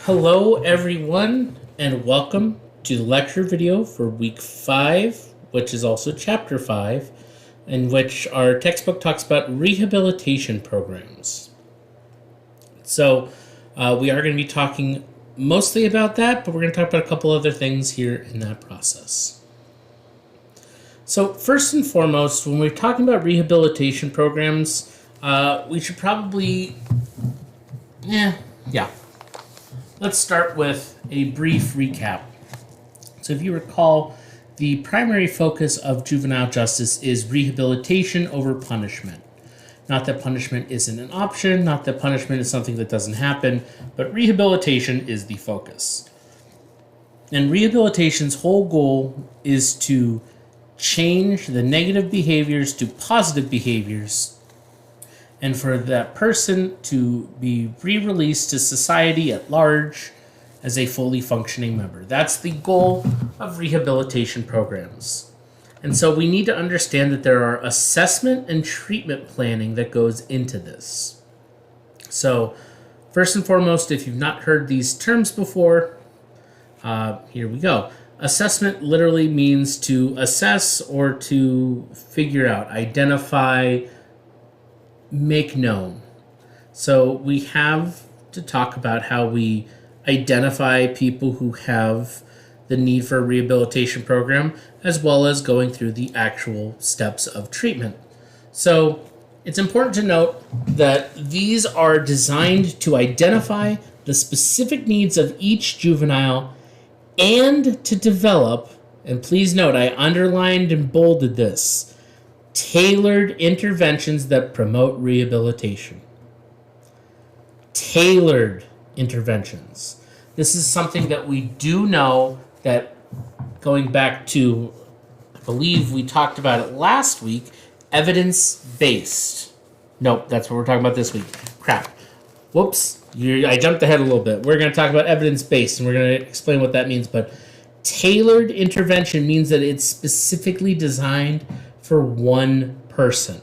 Hello everyone and welcome to the lecture video for week 5, which is also chapter 5, in which our textbook talks about rehabilitation programs. So we are going to be talking mostly about that, but we're going to talk about a couple other things here in that process. So first and foremost, when we're talking about rehabilitation programs, we should probably, let's start with a brief recap. So if you recall, the primary focus of juvenile justice is rehabilitation over punishment. Not that punishment isn't an option, not that punishment is something that doesn't happen, but rehabilitation is the focus. And rehabilitation's whole goal is to change the negative behaviors to positive behaviors, and for that person to be re-released to society at large as a fully functioning member. That's the goal of rehabilitation programs. And so we need to understand that there are assessment and treatment planning that goes into this. So first and foremost, if you've not heard these terms before, here we go. Assessment literally means to assess or to figure out, identify, make known. So we have to talk about how we identify people who have the need for a rehabilitation program, as well as going through the actual steps of treatment. So it's important to note that these are designed to identify the specific needs of each juvenile and to develop, and please note I underlined and bolded this, tailored interventions that promote rehabilitation. Tailored interventions. This is something that we do know that, going back to, I believe we talked about it last week, evidence-based. Nope, that's what we're talking about this week. Crap. Whoops. I jumped ahead a little bit. We're going to talk about evidence-based, and we're going to explain what that means. But tailored intervention means that it's specifically designed for one person.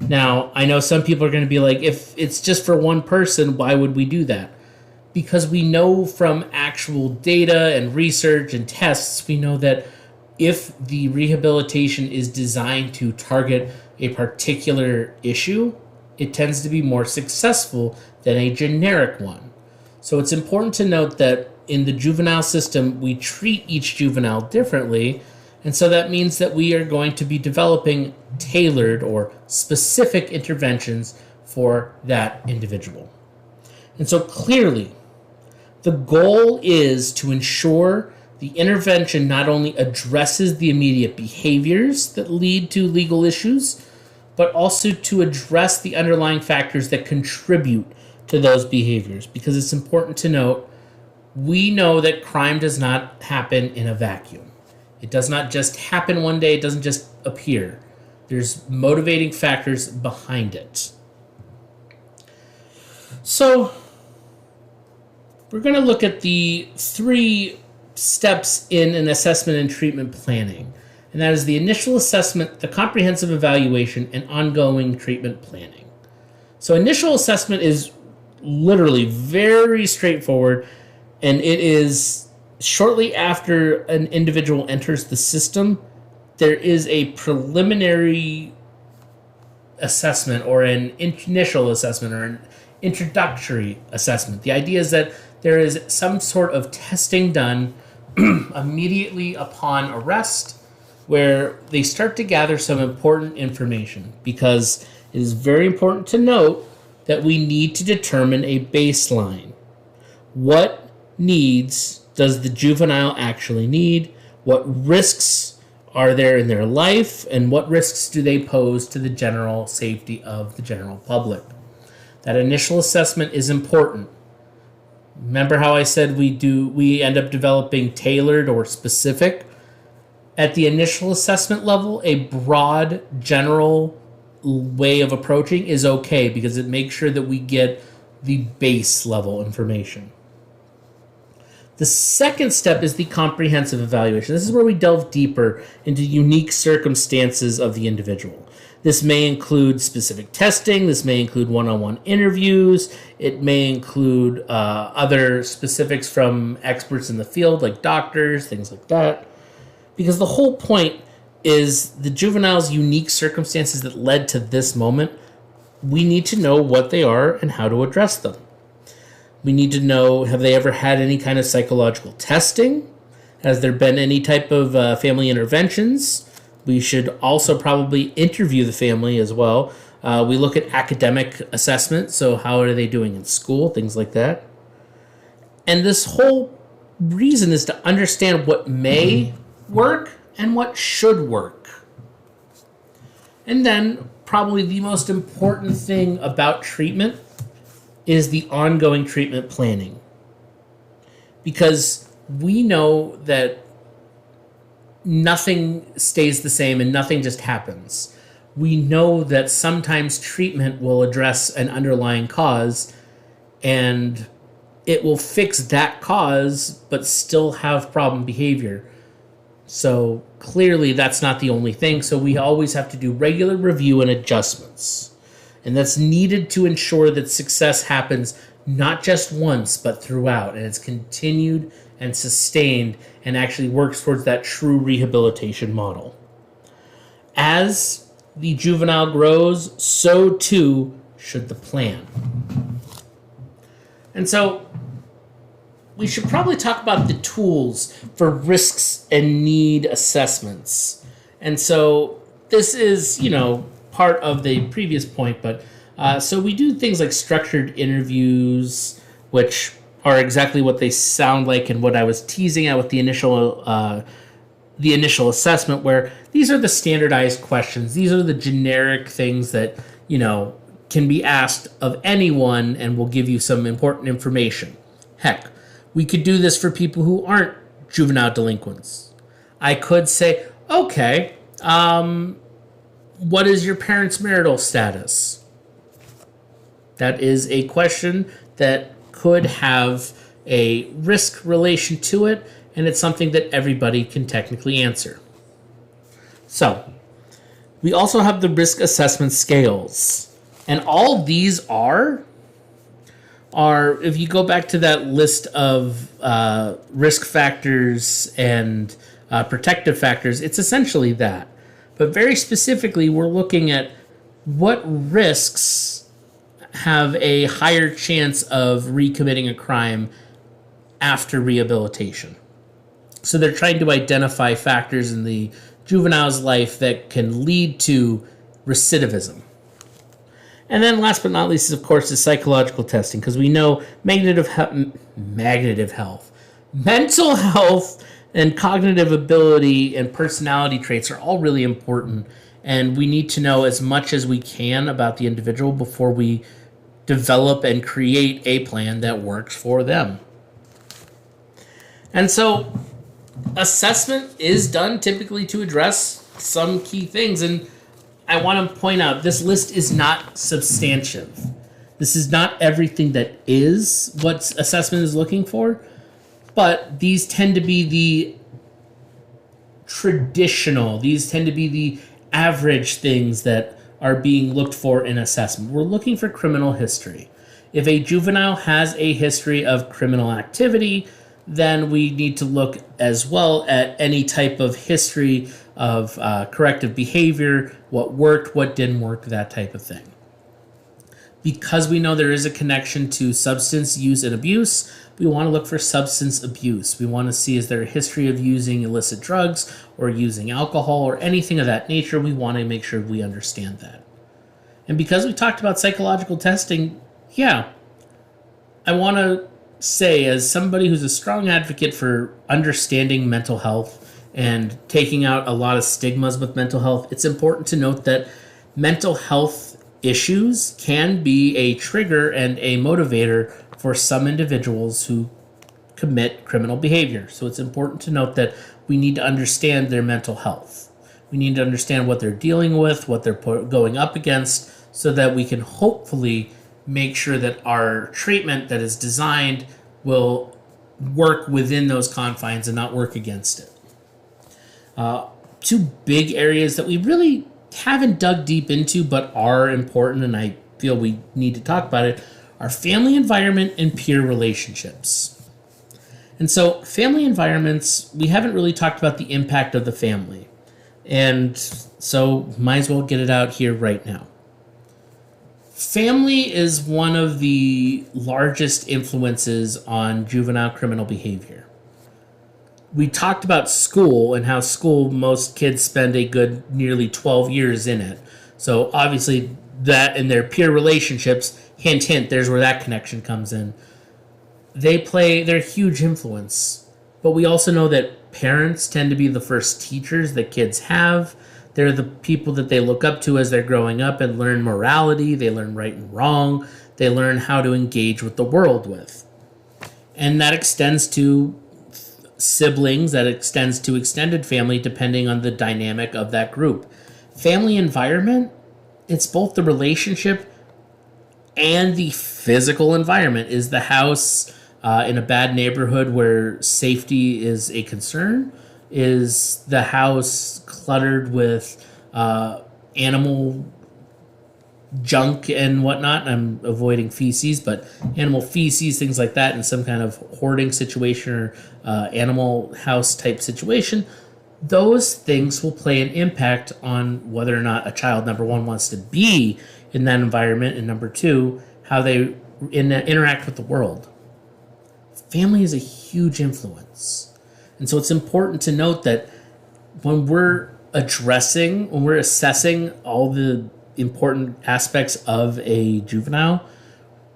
Now, I know some people are going to be like, if it's just for one person, why would we do that? Because we know from actual data and research and tests, we know that if the rehabilitation is designed to target a particular issue, it tends to be more successful than a generic one. So it's important to note that in the juvenile system, we treat each juvenile differently. And so that means that we are going to be developing tailored or specific interventions for that individual. And so clearly, the goal is to ensure the intervention not only addresses the immediate behaviors that lead to legal issues, but also to address the underlying factors that contribute to those behaviors. Because it's important to note, we know that crime does not happen in a vacuum. It does not just happen one day. It doesn't just appear. There's motivating factors behind it. So we're going to look at the 3 steps in an assessment and treatment planning. And that is the initial assessment, the comprehensive evaluation, and ongoing treatment planning. So initial assessment is literally very straightforward, and it is shortly after an individual enters the system, there is a preliminary assessment or an initial assessment or an introductory assessment. The idea is that there is some sort of testing done immediately upon arrest where they start to gather some important information, because it is very important to note that we need to determine a baseline. What needs does the juvenile actually need? What risks are there in their life? And what risks do they pose to the general safety of the general public? That initial assessment is important. Remember how I said we end up developing tailored or specific? At the initial assessment level, a broad, general way of approaching is okay because it makes sure that we get the base level information. The second step is the comprehensive evaluation. This is where we delve deeper into unique circumstances of the individual. This may include specific testing. This may include one-on-one interviews. It may include other specifics from experts in the field, like doctors, things like that. Because the whole point is the juvenile's unique circumstances that led to this moment. We need to know what they are and how to address them. We need to know, have they ever had any kind of psychological testing? Has there been any type of family interventions? We should also probably interview the family as well. We look at academic assessment, so how are they doing in school, things like that. And this whole reason is to understand what may work and what should work. And then probably the most important thing about treatment is the ongoing treatment planning. Because we know that nothing stays the same and nothing just happens. We know that sometimes treatment will address an underlying cause and it will fix that cause but still have problem behavior. So clearly that's not the only thing. So we always have to do regular review and adjustments. And that's needed to ensure that success happens not just once but throughout, and it's continued and sustained and actually works towards that true rehabilitation model. As the juvenile grows, so too should the plan. And so we should probably talk about the tools for risks and need assessments. And so this is, part of the previous point, but so we do things like structured interviews, which are exactly what they sound like and what I was teasing at with the initial assessment, where these are the standardized questions. These are the generic things that, can be asked of anyone and will give you some important information. Heck, we could do this for people who aren't juvenile delinquents. I could say, okay, what is your parents' marital status? That is a question that could have a risk relation to it, and it's something that everybody can technically answer. So, we also have the risk assessment scales. And all these are, if you go back to that list of risk factors and protective factors, it's essentially that. But very specifically, we're looking at what risks have a higher chance of recommitting a crime after rehabilitation. So they're trying to identify factors in the juvenile's life that can lead to recidivism. And then last but not least, of course, is psychological testing, because we know mental health and cognitive ability and personality traits are all really important, and we need to know as much as we can about the individual before we develop and create a plan that works for them. And so assessment is done typically to address some key things, and I want to point out this list is not substantive. This is not everything that is what assessment is looking for, but these tend to be the traditional, these tend to be the average things that are being looked for in assessment. We're looking for criminal history. If a juvenile has a history of criminal activity, then we need to look as well at any type of history of corrective behavior, what worked, what didn't work, that type of thing. Because we know there is a connection to substance use and abuse, we want to look for substance abuse. We want to see, is there a history of using illicit drugs or using alcohol or anything of that nature? We want to make sure we understand that. And because we talked about psychological testing, I want to say, as somebody who's a strong advocate for understanding mental health and taking out a lot of stigmas with mental health, it's important to note that mental health issues can be a trigger and a motivator for some individuals who commit criminal behavior. So it's important to note that we need to understand their mental health. We need to understand what they're dealing with, what they're going up against, so that we can hopefully make sure that our treatment that is designed will work within those confines and not work against it. Two big areas that we really haven't dug deep into but are important, and I feel we need to talk about it, are family environment and peer relationships. And so family environments, we haven't really talked about the impact of the family. And so might as well get it out here right now. Family is one of the largest influences on juvenile criminal behavior. We talked about school and how school, most kids spend a good nearly 12 years in it. So obviously that and their peer relationships, hint, hint, there's where that connection comes in. They're a huge influence. But we also know that parents tend to be the first teachers that kids have. They're the people that they look up to as they're growing up and learn morality. They learn right and wrong. They learn how to engage with the world with. And that extends to siblings, that extends to extended family, depending on the dynamic of that group. Family environment, it's both the relationship and the physical environment. Is the house in a bad neighborhood where safety is a concern? Is the house cluttered with animal junk and whatnot? I'm avoiding feces, but animal feces, things like that, in some kind of hoarding situation or animal house type situation. Those things will play an impact on whether or not a child, number one, wants to be in that environment, and number two, how they interact with the world. Family is a huge influence. And so it's important to note that when we're assessing all the important aspects of a juvenile,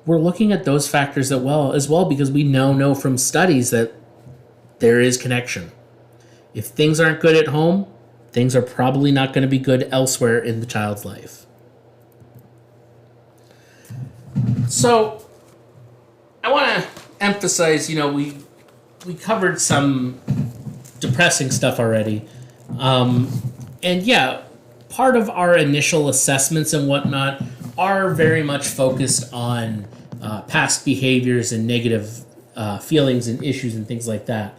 we're looking at those factors as well, because we know from studies that there is connection. If things aren't good at home, things are probably not going to be good elsewhere in the child's life. So I want to emphasize, we covered some depressing stuff already. And yeah, part of our initial assessments and whatnot are very much focused on past behaviors and negative feelings and issues and things like that.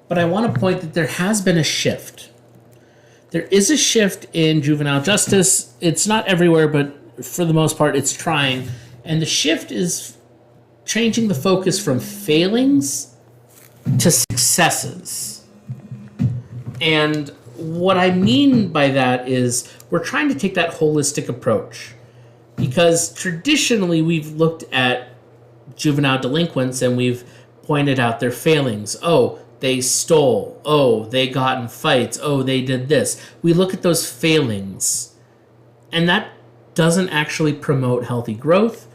But I want to point that there has been a shift. There is a shift in juvenile justice. It's not everywhere, but for the most part, it's trying. And the shift is changing the focus from failings to successes. And what I mean by that is we're trying to take that holistic approach, because traditionally we've looked at juvenile delinquents and we've pointed out their failings. Oh, they stole. Oh, they got in fights. Oh, they did this. We look at those failings, and that doesn't actually promote healthy growth.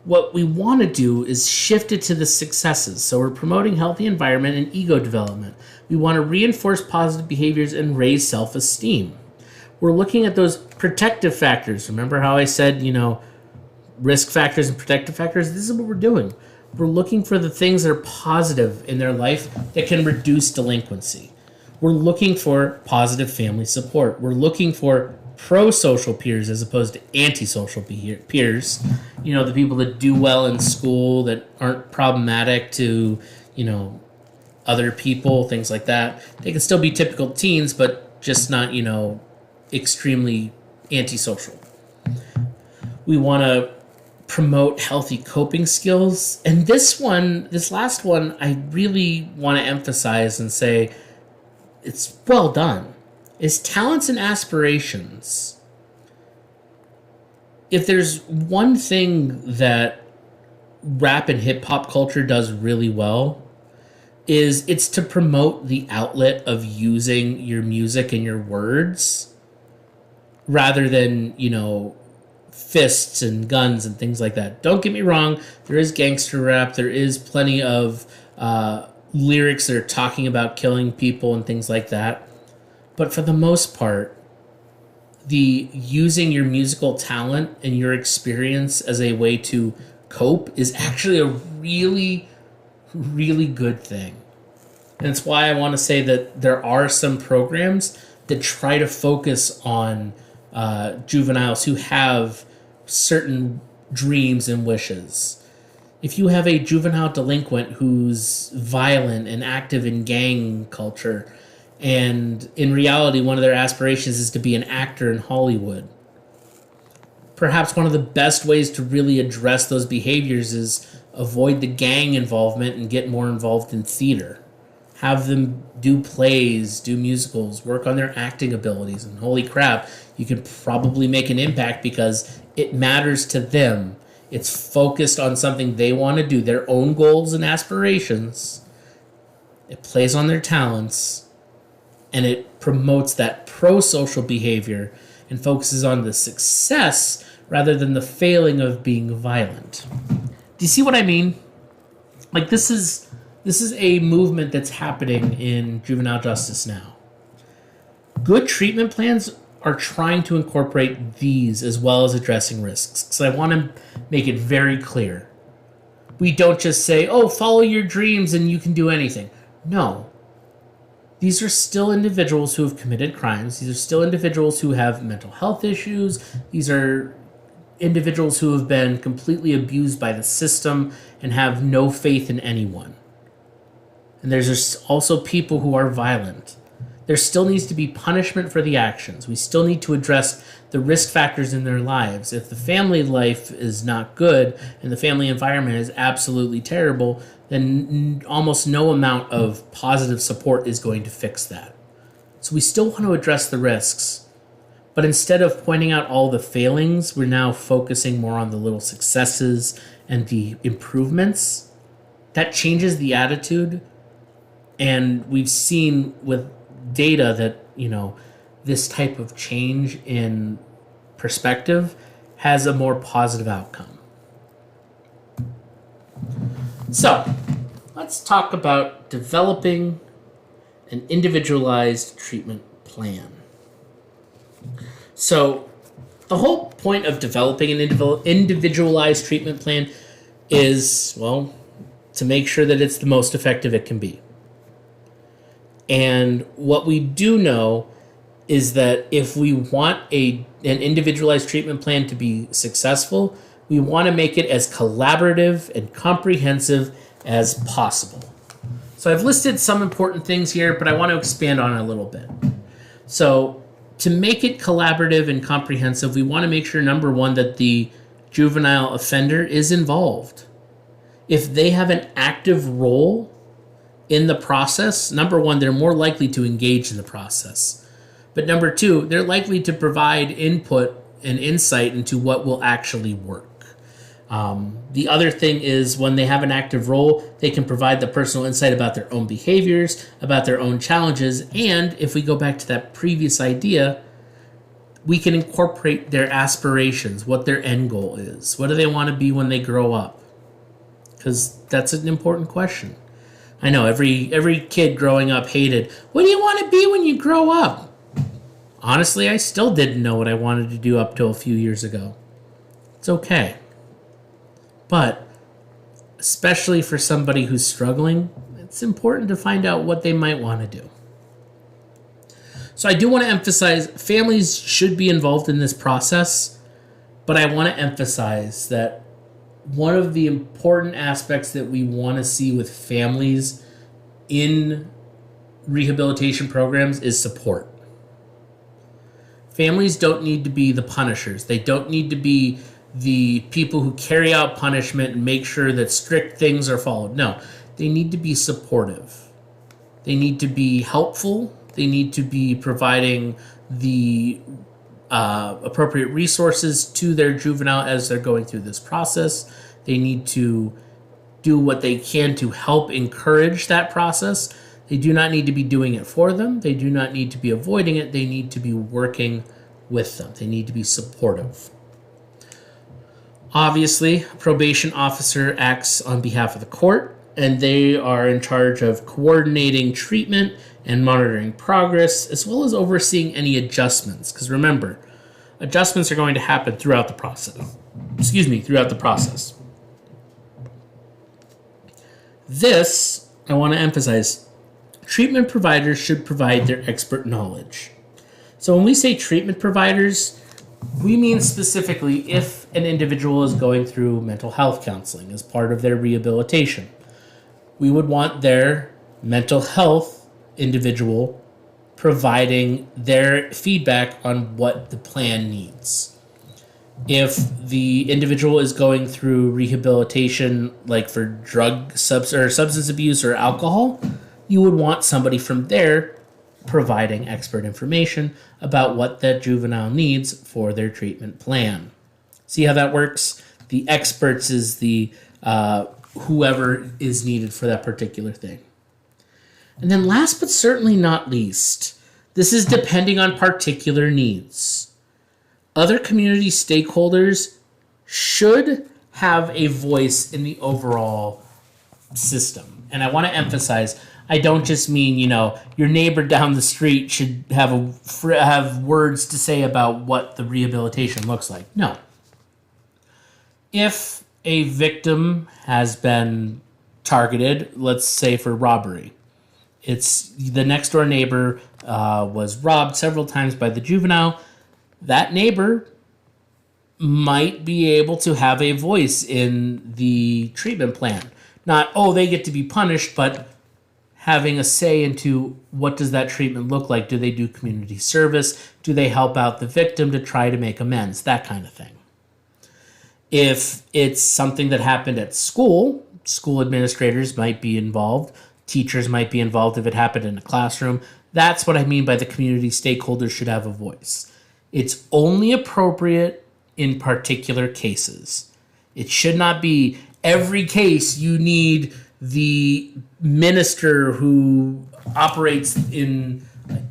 What we want to do is shift it to the successes. So we're promoting healthy environment and ego development. We want to reinforce positive behaviors and raise self-esteem. We're looking at those protective factors. Remember how I said, risk factors and protective factors? This is what we're doing. We're looking for the things that are positive in their life that can reduce delinquency. We're looking for positive family support. We're looking for pro-social peers as opposed to anti-social peers. The people that do well in school, that aren't problematic to, other people, things like that. They can still be typical teens, but just not, extremely antisocial. We want to promote healthy coping skills. And this last one, I really want to emphasize and say it's well done. Is talents and aspirations. If there's one thing that rap and hip hop culture does really well, is it's to promote the outlet of using your music and your words rather than, fists and guns and things like that. Don't get me wrong, there is gangster rap, there is plenty of lyrics that are talking about killing people and things like that. But for the most part, the using your musical talent and your experience as a way to cope is actually a really, really good thing. And it's why I want to say that there are some programs that try to focus on juveniles who have certain dreams and wishes. If you have a juvenile delinquent who's violent and active in gang culture, And in reality, one of their aspirations is to be an actor in Hollywood. Perhaps one of the best ways to really address those behaviors is avoid the gang involvement and get more involved in theater. Have them do plays, do musicals, work on their acting abilities. And holy crap, you can probably make an impact because it matters to them. It's focused on something they want to do, their own goals and aspirations. It plays on their talents, and it promotes that pro-social behavior and focuses on the success rather than the failing of being violent. Do you see what I mean? Like, this is a movement that's happening in juvenile justice now. Good treatment plans are trying to incorporate these as well as addressing risks. Because I want to make it very clear. We don't just say, oh, follow your dreams and you can do anything. No. These are still individuals who have committed crimes. These are still individuals who have mental health issues. These are individuals who have been completely abused by the system and have no faith in anyone. And there's also people who are violent. There still needs to be punishment for the actions. We still need to address the risk factors in their lives. If the family life is not good and the family environment is absolutely terrible, then almost no amount of positive support is going to fix that. So we still want to address the risks. But instead of pointing out all the failings, we're now focusing more on the little successes and the improvements. That changes the attitude. And we've seen with data that, this type of change in perspective has a more positive outcome. So, let's talk about developing an individualized treatment plan. So, the whole point of developing an individualized treatment plan is, well, to make sure that it's the most effective it can be. And what we do know is that if we want an individualized treatment plan to be successful, we want to make it as collaborative and comprehensive as possible. So I've listed some important things here, but I want to expand on it a little bit. So to make it collaborative and comprehensive, we want to make sure, number one, that the juvenile offender is involved. If they have an active role in the process, number one, they're more likely to engage in the process. But number two, they're likely to provide input and insight into what will actually work. The other thing is when they have an active role, they can provide the personal insight about their own behaviors, about their own challenges, and if we go back to that previous idea, we can incorporate their aspirations, what their end goal is. What do they want to be when they grow up? Because that's an important question. I know every kid growing up hated, what do you want to be when you grow up? Honestly, I still didn't know what I wanted to do up till a few years ago. It's okay. But especially for somebody who's struggling, it's important to find out what they might want to do. So I do want to emphasize families should be involved in this process, but I want to emphasize that one of the important aspects that we want to see with families in rehabilitation programs is support. Families don't need to be the punishers. They don't need to be the people who carry out punishment and make sure that strict things are followed. No, they need to be supportive. They need to be helpful. They need to be providing the appropriate resources to their juvenile as they're going through this process. They need to do what they can to help encourage that process. They do not need to be doing it for them. They do not need to be avoiding it. They need to be working with them. They need to be supportive. Obviously, a probation officer acts on behalf of the court, and they are in charge of coordinating treatment and monitoring progress, as well as overseeing any adjustments. Because remember, adjustments are going to happen throughout the process. Throughout the process. This, I want to emphasize, treatment providers should provide their expert knowledge. So when we say treatment providers, we mean specifically if an individual is going through mental health counseling as part of their rehabilitation. We would want their mental health individual providing their feedback on what the plan needs. If the individual is going through rehabilitation, like for substance abuse or alcohol, you would want somebody from there providing expert information about what that juvenile needs for their treatment plan. See how that works? The experts is the whoever is needed for that particular thing. And then last but certainly not least, this is depending on particular needs. Other community stakeholders should have a voice in the overall system. And I want to emphasize, I don't just mean, your neighbor down the street should have words to say about what the rehabilitation looks like. No. If a victim has been targeted, let's say for robbery, it's the next door neighbor was robbed several times by the juvenile. That neighbor might be able to have a voice in the treatment plan. Not, they get to be punished, but having a say into what does that treatment look like. Do they do community service? Do they help out the victim to try to make amends? That kind of thing. If it's something that happened at school administrators might be involved. Teachers might be involved if it happened in a classroom. That's what I mean by the community stakeholders should have a voice. It's only appropriate in particular cases. It should not be every case you need the minister who operates in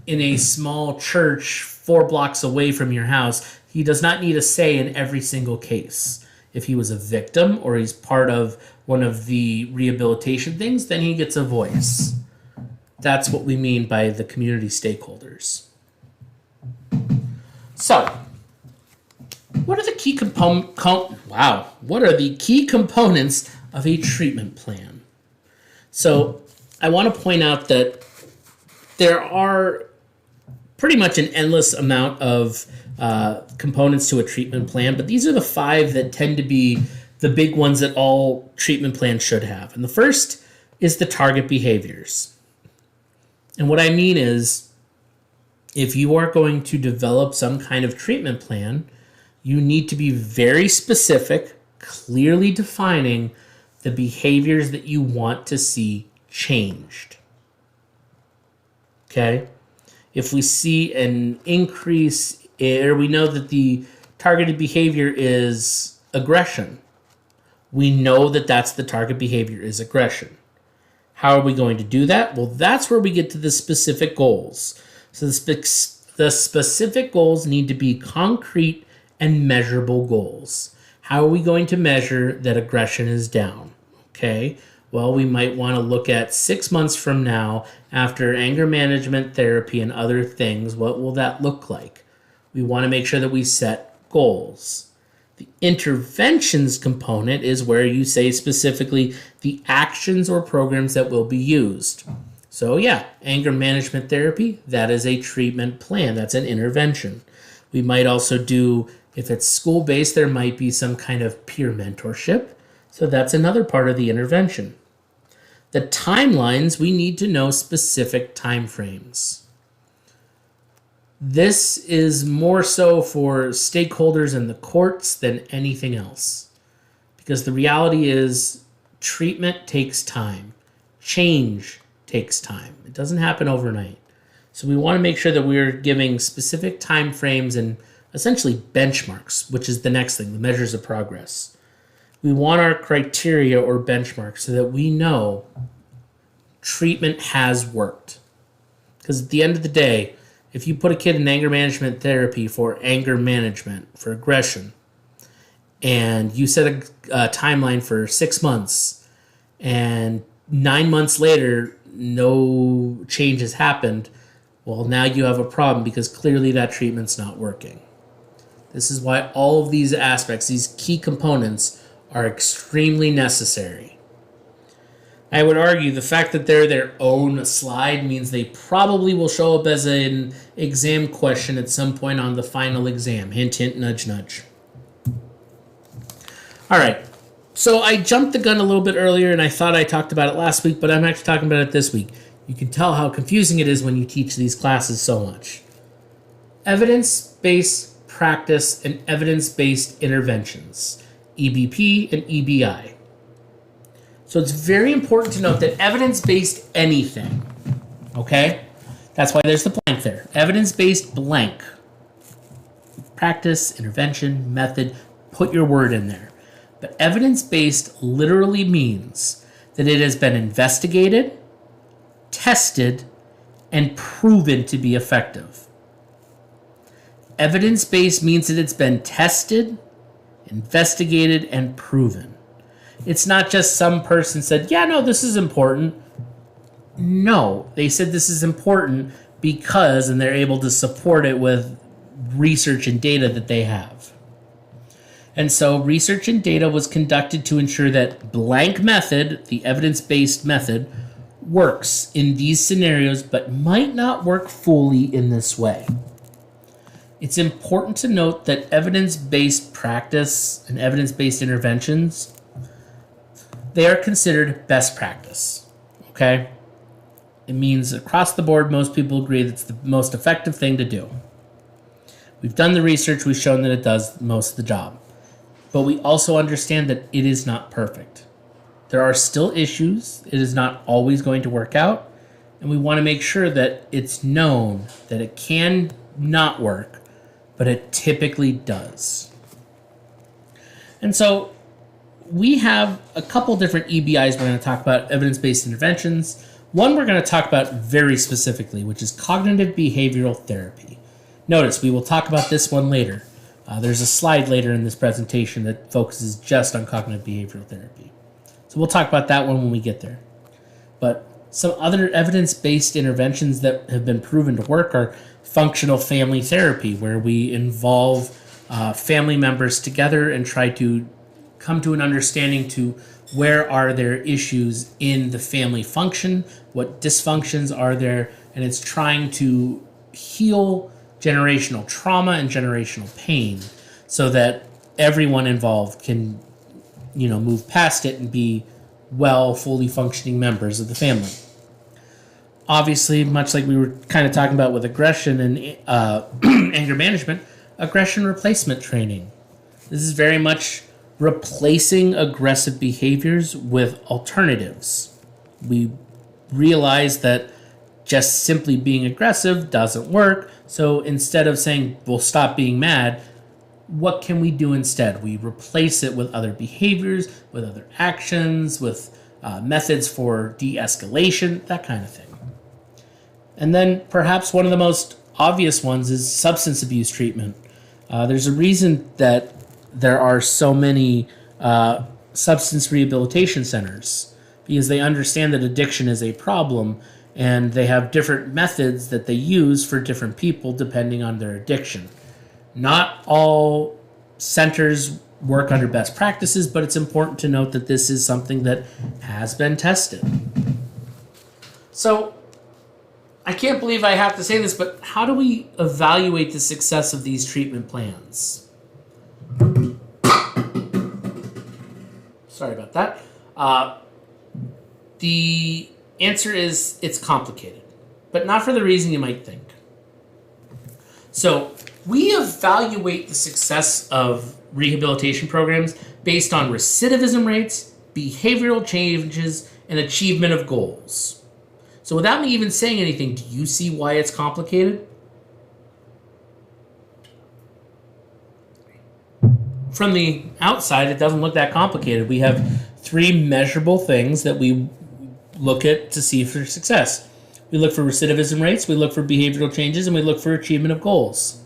a small church 4 blocks away from your house. He does not need a say in every single case. If he was a victim or he's part of one of the rehabilitation things, then he gets a voice. That's what we mean by the community stakeholders. So, what are the key components of a treatment plan? So, I want to point out that there are pretty much an endless amount of components to a treatment plan, but these are the 5 that tend to be the big ones that all treatment plans should have. And the first is the target behaviors. And what I mean is, if you are going to develop some kind of treatment plan, you need to be very specific, clearly defining the behaviors that you want to see changed. Okay? If we see an increase, or we know that the targeted behavior is aggression, we know that that's the target behavior is aggression. How are we going to do that? Well, that's where we get to the specific goals. So the specific goals need to be concrete and measurable goals. How are we going to measure that aggression is down? Okay, well, we might want to look at 6 months from now, after anger management therapy and other things, what will that look like? We want to make sure that we set goals. The interventions component is where you say specifically the actions or programs that will be used. So yeah, anger management therapy, that is a treatment plan. That's an intervention. We might also do, if it's school-based, there might be some kind of peer mentorship. So that's another part of the intervention. The timelines, we need to know specific timeframes. This is more so for stakeholders in the courts than anything else. Because the reality is treatment takes time. Change takes time. It doesn't happen overnight. So we want to make sure that we're giving specific time frames and essentially benchmarks, which is the next thing, the measures of progress. We want our criteria or benchmarks so that we know treatment has worked. Because at the end of the day, if you put a kid in anger management therapy for anger management, for aggression, and you set a timeline for 6 months, and 9 months later, no change has happened, well, now you have a problem because clearly that treatment's not working. This is why all of these aspects, these key components, are extremely necessary. I would argue the fact that they're their own slide means they probably will show up as an exam question at some point on the final exam. Hint, hint, nudge, nudge. All right. So I jumped the gun a little bit earlier, and I thought I talked about it last week, but I'm actually talking about it this week. You can tell how confusing it is when you teach these classes so much. Evidence-based practice and evidence-based interventions, EBP and EBI. So it's very important to note that evidence-based anything, okay? That's why there's the blank there. Evidence-based blank. Practice, intervention, method, put your word in there. But evidence-based literally means that it has been investigated, tested, and proven to be effective. Evidence-based means that it's been tested, investigated, and proven. It's not just some person said, yeah, no, this is important. No, they said this is important because, and they're able to support it with research and data that they have. And so research and data was conducted to ensure that blank method, the evidence-based method, works in these scenarios, but might not work fully in this way. It's important to note that evidence-based practice and evidence-based interventions, they are considered best practice, okay? It means across the board, most people agree that's the most effective thing to do. We've done the research, we've shown that it does most of the job. But we also understand that it is not perfect. There are still issues, it is not always going to work out, and we want to make sure that it's known that it can not work, but it typically does. And so we have a couple different EBIs we're going to talk about, evidence-based interventions. One we're going to talk about very specifically, which is cognitive behavioral therapy. Notice, we will talk about this one later. There's a slide later in this presentation that focuses just on cognitive behavioral therapy. So we'll talk about that one when we get there. But some other evidence-based interventions that have been proven to work are functional family therapy, where we involve family members together and try to come to an understanding to where are there issues in the family function, what dysfunctions are there, and it's trying to heal generational trauma and generational pain so that everyone involved can, move past it and be well, fully functioning members of the family. Obviously, much like we were kind of talking about with aggression and anger management, aggression replacement training. This is very much replacing aggressive behaviors with alternatives. We realize that just simply being aggressive doesn't work, so instead of saying, we'll stop being mad, what can we do instead? We replace it with other behaviors, with other actions, with methods for de-escalation, that kind of thing. And then perhaps one of the most obvious ones is substance abuse treatment. There's a reason that there are so many substance rehabilitation centers, because they understand that addiction is a problem, and they have different methods that they use for different people depending on their addiction. Not all centers work under best practices, but it's important to note that this is something that has been tested. So, I can't believe I have to say this, but how do we evaluate the success of these treatment plans? Sorry about that. The answer is it's complicated, but not for the reason you might think. So we evaluate the success of rehabilitation programs based on recidivism rates, behavioral changes, and achievement of goals. So without me even saying anything, do you see why it's complicated? From the outside, it doesn't look that complicated. We have 3 measurable things that we look at to see for success. We look for recidivism rates, we look for behavioral changes, and we look for achievement of goals.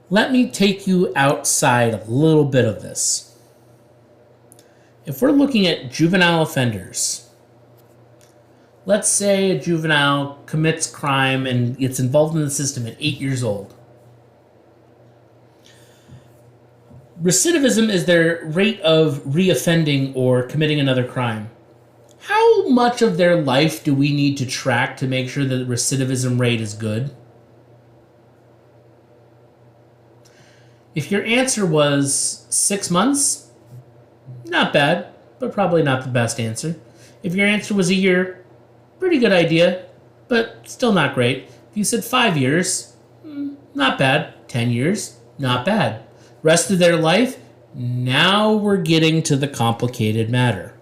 Let me take you outside a little bit of this. If we're looking at juvenile offenders, let's say a juvenile commits crime and gets involved in the system at 8 years old. Recidivism is their rate of reoffending or committing another crime. How much of their life do we need to track to make sure that the recidivism rate is good? If your answer was 6 months, not bad, but probably not the best answer. If your answer was a year, pretty good idea, but still not great. If you said 5 years, not bad. 10 years, not bad. Rest of their life, now we're getting to the complicated matter.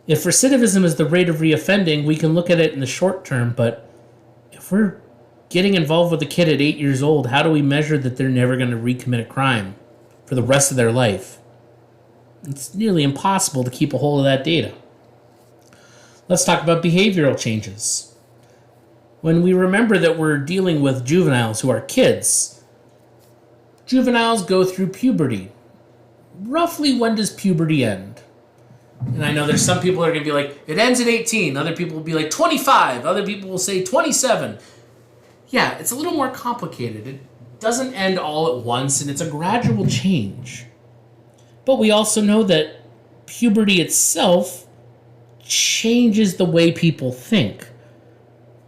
If recidivism is the rate of reoffending, we can look at it in the short term, but if we're getting involved with a kid at 8 years old, how do we measure that they're never going to recommit a crime for the rest of their life? It's nearly impossible to keep a hold of that data. Let's talk about behavioral changes. When we remember that we're dealing with juveniles who are kids, juveniles go through puberty. Roughly, when does puberty end? And I know there's some people that are going to be like, it ends at 18. Other people will be like 25. Other people will say 27. Yeah, it's a little more complicated. It doesn't end all at once, and it's a gradual change. But we also know that puberty itself changes the way people think.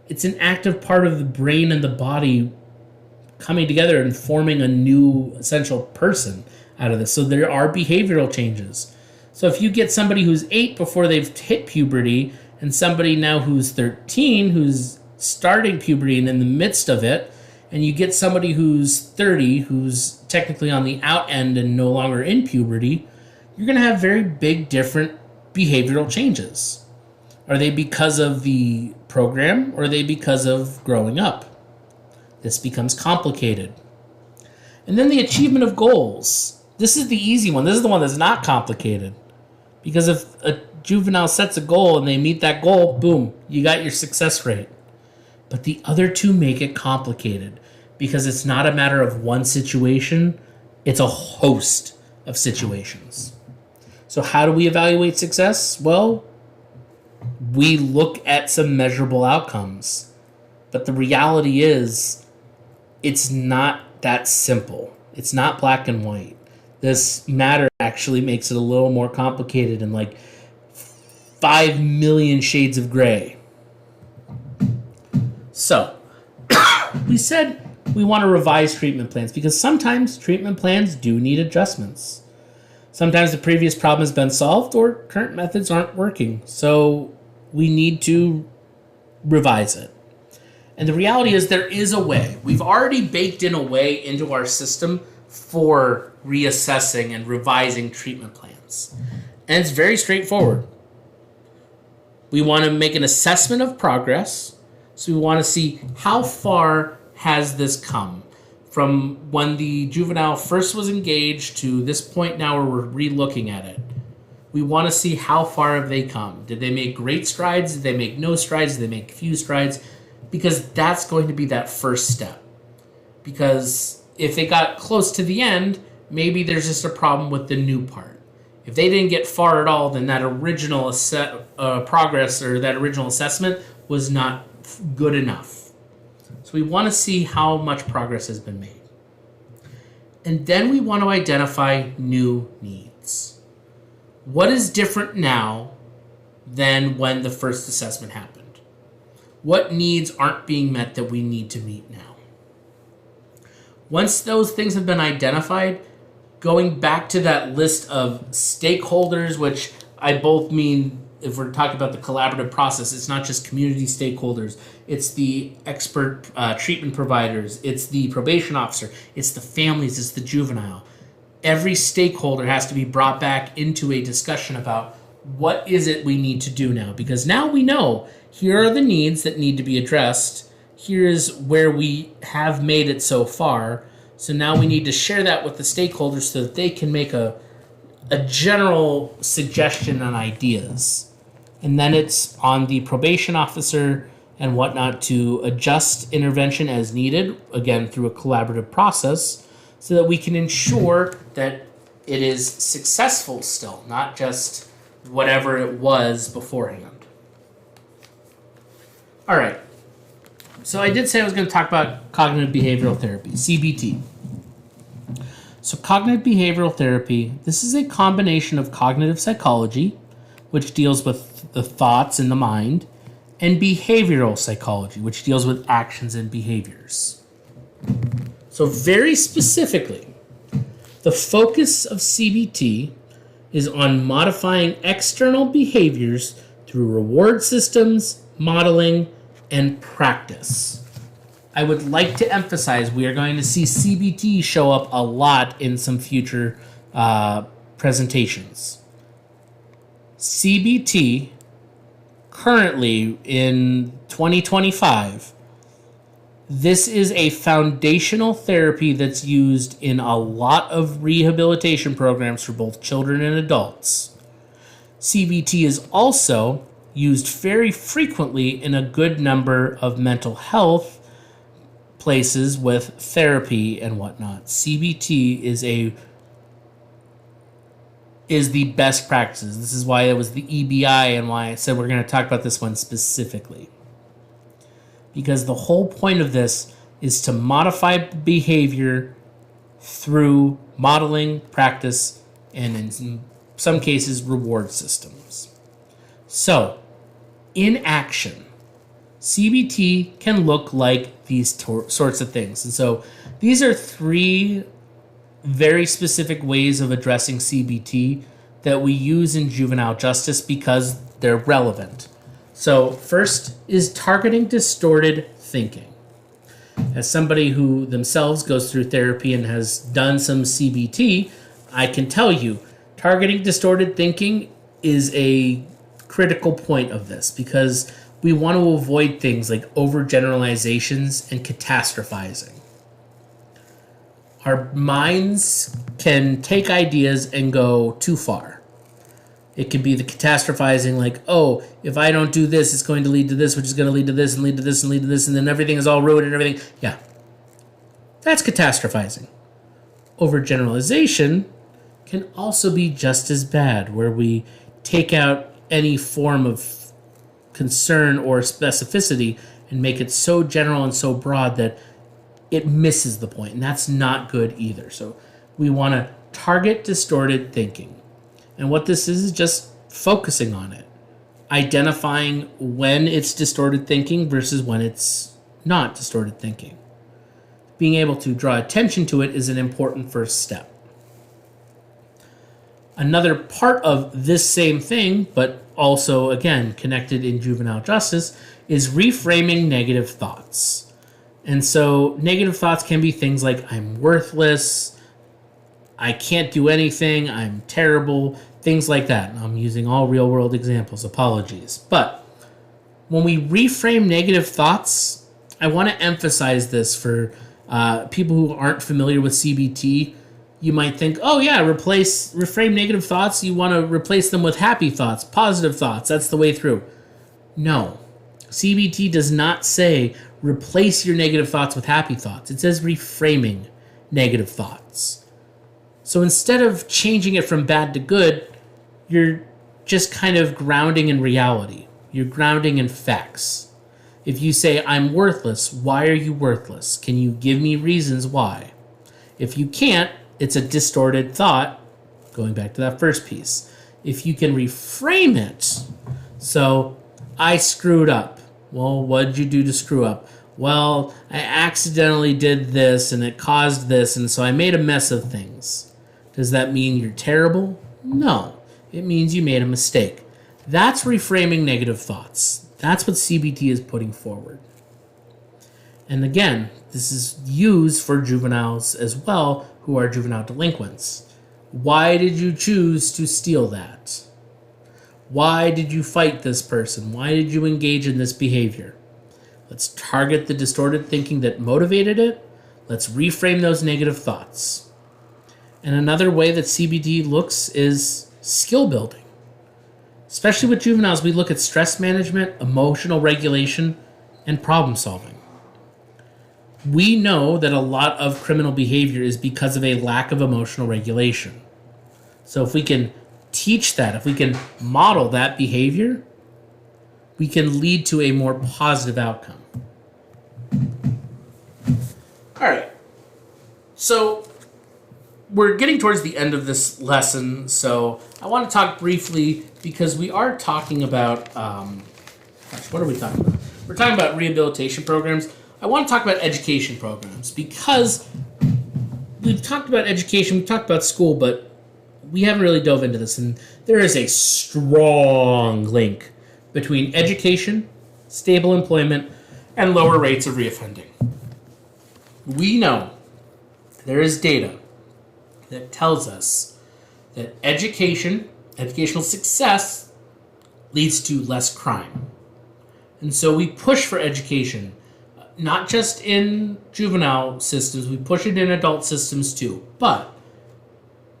It's an active part of the brain and the body coming together and forming a new essential person out of this. So there are behavioral changes. So if you get somebody who's 8 before they've hit puberty and somebody now who's 13 who's starting puberty and in the midst of it, and you get somebody who's 30 who's technically on the out end and no longer in puberty, you're going to have very big different behavioral changes. Are they because of the program or are they because of growing up? This becomes complicated. And then the achievement of goals. This is the easy one. This is the one that's not complicated. Because if a juvenile sets a goal and they meet that goal, boom, you got your success rate. But the other two make it complicated because it's not a matter of one situation, it's a host of situations. So how do we evaluate success? Well, we look at some measurable outcomes. But the reality is, it's not that simple. It's not black and white. This matter actually makes it a little more complicated and like 5 million shades of gray. So, we said we want to revise treatment plans because sometimes treatment plans do need adjustments. Sometimes the previous problem has been solved or current methods aren't working. So, we need to revise it. And the reality is there is a way. We've already baked in a way into our system for reassessing and revising treatment plans. And it's very straightforward. We want to make an assessment of progress. So we want to see how far has this come from when the juvenile first was engaged to this point now where we're re-looking at it. We want to see how far have they come. Did they make great strides? Did they make no strides? Did they make few strides? Because that's going to be that first step. Because if they got close to the end, maybe there's just a problem with the new part. If they didn't get far at all, then that original progress or that original assessment was not good enough. So we want to see how much progress has been made. And then we want to identify new needs. What is different now than when the first assessment happened? What needs aren't being met that we need to meet now? Once those things have been identified, going back to that list of stakeholders, which I both mean, if we're talking about the collaborative process, it's not just community stakeholders, it's the expert treatment providers, it's the probation officer, it's the families, it's the juvenile. Every stakeholder has to be brought back into a discussion about what is it we need to do now? Because now we know here are the needs that need to be addressed. Here's where we have made it so far. So now we need to share that with the stakeholders so that they can make a general suggestion on ideas. And then it's on the probation officer and whatnot to adjust intervention as needed, again, through a collaborative process, so that we can ensure that it is successful still, not just whatever it was beforehand. All right. So I did say I was going to talk about cognitive behavioral therapy, CBT. So cognitive behavioral therapy, this is a combination of cognitive psychology, which deals with the thoughts in the mind, and behavioral psychology, which deals with actions and behaviors. So very specifically, the focus of CBT is on modifying external behaviors through reward systems, modeling, and practice. I would like to emphasize we are going to see CBT show up a lot in some future presentations. CBT, currently in 2025, this is a foundational therapy that's used in a lot of rehabilitation programs for both children and adults. CBT is also used very frequently in a good number of mental health places with therapy and whatnot. CBT is the best practices. This is why it was the EBI and why I said we're going to talk about this one specifically. Because the whole point of this is to modify behavior through modeling, practice, and in some cases, reward systems. So, in action, CBT can look like these sorts of things. And so these are three very specific ways of addressing CBT that we use in juvenile justice because they're relevant. So first is targeting distorted thinking. As somebody who themselves goes through therapy and has done some CBT, I can tell you targeting distorted thinking is a critical point of this because we want to avoid things like overgeneralizations and catastrophizing. Our minds can take ideas and go too far. It can be the catastrophizing like, oh, if I don't do this, it's going to lead to this, which is going to lead to this, and lead to this, and lead to this, and then everything is all ruined and everything. Yeah. That's catastrophizing. Overgeneralization can also be just as bad, where we take out any form of concern or specificity and make it so general and so broad that it misses the point, and that's not good either. So we want to target distorted thinking. And what this is just focusing on it, identifying when it's distorted thinking versus when it's not distorted thinking. Being able to draw attention to it is an important first step. Another part of this same thing, but also, again, connected in juvenile justice, is reframing negative thoughts. And so negative thoughts can be things like, I'm worthless, I can't do anything, I'm terrible, things like that. And I'm using all real-world examples, apologies. But when we reframe negative thoughts, I want to emphasize this for people who aren't familiar with CBT. You might think, oh yeah, reframe negative thoughts. You want to replace them with happy thoughts, positive thoughts. That's the way through. No. CBT does not say replace your negative thoughts with happy thoughts. It says reframing negative thoughts. So instead of changing it from bad to good, you're just kind of grounding in reality. You're grounding in facts. If you say, I'm worthless, why are you worthless? Can you give me reasons why? If you can't, it's a distorted thought, going back to that first piece. If you can reframe it, so I screwed up. Well, what did you do to screw up? Well, I accidentally did this and it caused this, and so I made a mess of things. Does that mean you're terrible? No. It means you made a mistake. That's reframing negative thoughts. That's what CBT is putting forward. And again, this is used for juveniles as well who are juvenile delinquents. Why did you choose to steal that? Why did you fight this person? Why did you engage in this behavior? Let's target the distorted thinking that motivated it. Let's reframe those negative thoughts. And another way that CBT looks is skill building. Especially with juveniles, we look at stress management, emotional regulation, and problem solving. We know that a lot of criminal behavior is because of a lack of emotional regulation. So if we can teach that, if we can model that behavior, we can lead to a more positive outcome. All right. So we're getting towards the end of this lesson, so I want to talk briefly because we are talking about, what are we talking about? We're talking about rehabilitation programs. I want to talk about education programs because we've talked about education, we've talked about school, but we haven't really dove into this, and there is a strong link between education, stable employment, and lower rates of reoffending. We know there is data that tells us that educational success leads to less crime. And so we push for education, not just in juvenile systems, we push it in adult systems too. But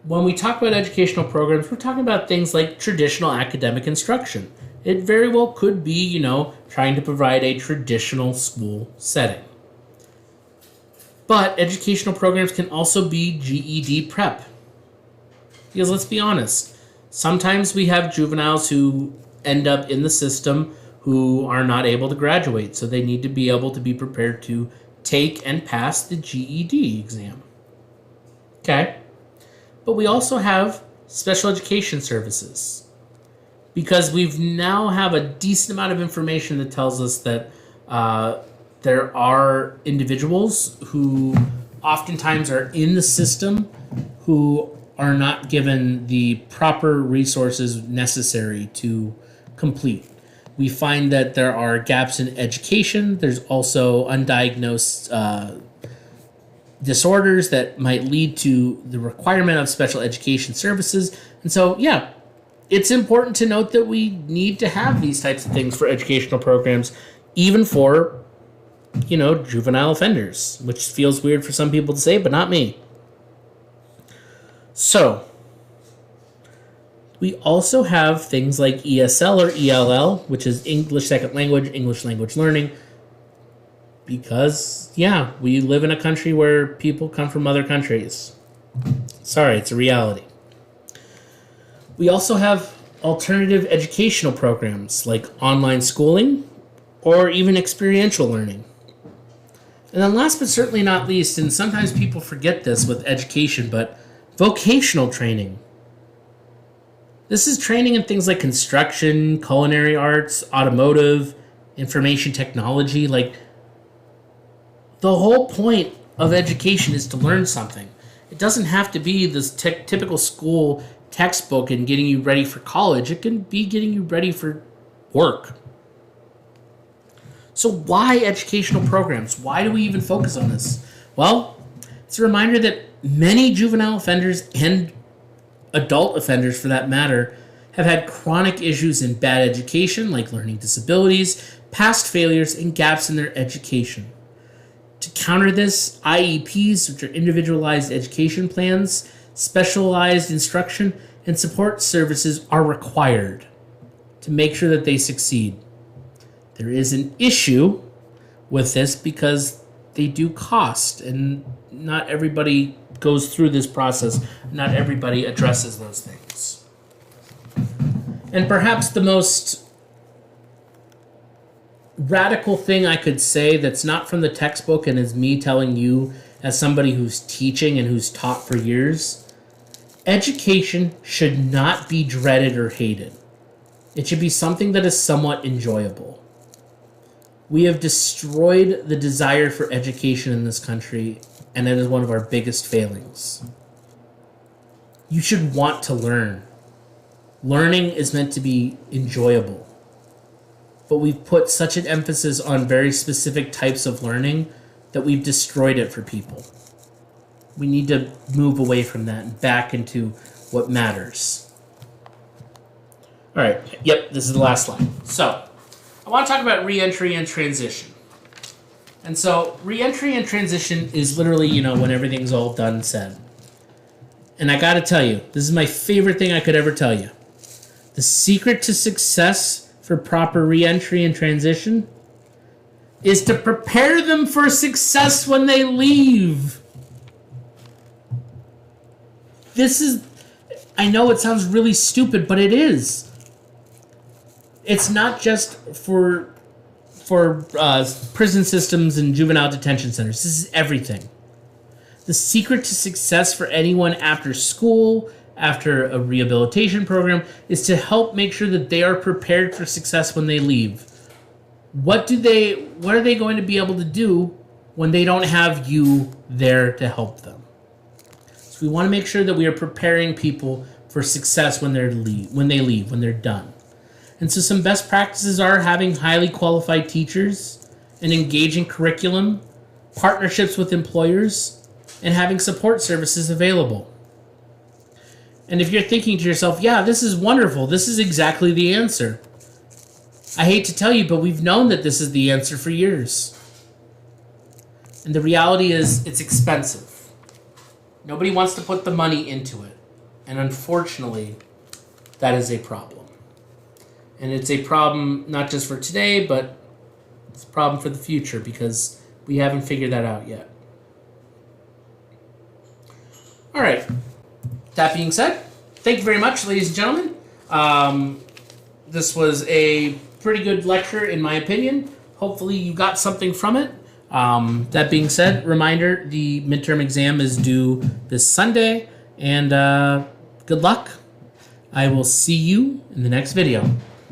when we talk about educational programs, we're talking about things like traditional academic instruction. It very well could be, trying to provide a traditional school setting. But educational programs can also be GED prep. Because let's be honest, sometimes we have juveniles who end up in the system who are not able to graduate, so they need to be able to be prepared to take and pass the GED exam. Okay? But we also have special education services, because we've now have a decent amount of information that tells us that there are individuals who oftentimes are in the system who are not given the proper resources necessary to complete. We find that there are gaps in education. There's also undiagnosed disorders that might lead to the requirement of special education services. And so, yeah, it's important to note that we need to have these types of things for educational programs, even for, juvenile offenders, which feels weird for some people to say, but not me. So, we also have things like ESL or ELL, which is English Second Language, English Language Learning, because, we live in a country where people come from other countries. Sorry, it's a reality. We also have alternative educational programs like online schooling or even experiential learning. And then last but certainly not least, and sometimes people forget this with education, but vocational training. This is training in things like construction, culinary arts, automotive, information technology. Like, the whole point of education is to learn something. It doesn't have to be this typical school textbook and getting you ready for college. It can be getting you ready for work. So why educational programs? Why do we even focus on this? Well, it's a reminder that many juvenile offenders and adult offenders, for that matter, have had chronic issues in bad education, like learning disabilities, past failures, and gaps in their education. To counter this, IEPs, which are individualized education plans, specialized instruction, and support services are required to make sure that they succeed. There is an issue with this because they do cost, and not everybody goes through this process. Not everybody addresses those things. And perhaps the most radical thing I could say that's not from the textbook and is me telling you as somebody who's teaching and who's taught for years, education should not be dreaded or hated. It should be something that is somewhat enjoyable. We have destroyed the desire for education in this country, and it is one of our biggest failings. You should want to learn. Learning is meant to be enjoyable. But we've put such an emphasis on very specific types of learning that we've destroyed it for people. We need to move away from that and back into what matters. All right, yep, this is the last slide. So, I want to talk about reentry and transition. And so, reentry and transition is literally, when everything's all done and said. And I gotta tell you, this is my favorite thing I could ever tell you. The secret to success for proper reentry and transition is to prepare them for success when they leave. I know it sounds really stupid, but it is. It's not just for prison systems and juvenile detention centers. This is everything. The secret to success for anyone after school, after a rehabilitation program, is to help make sure that they are prepared for success when they leave. What are they going to be able to do when they don't have you there to help them? So we want to make sure that we are preparing people for success when they leave, when they're done. And so some best practices are having highly qualified teachers, an engaging curriculum, partnerships with employers, and having support services available. And if you're thinking to yourself, yeah, this is wonderful, this is exactly the answer. I hate to tell you, but we've known that this is the answer for years. And the reality is, it's expensive. Nobody wants to put the money into it. And unfortunately, that is a problem. And it's a problem not just for today, but it's a problem for the future because we haven't figured that out yet. All right. That being said, thank you very much, ladies and gentlemen. This was a pretty good lecture, in my opinion. Hopefully you got something from it. That being said, reminder, the midterm exam is due this Sunday, and good luck. I will see you in the next video.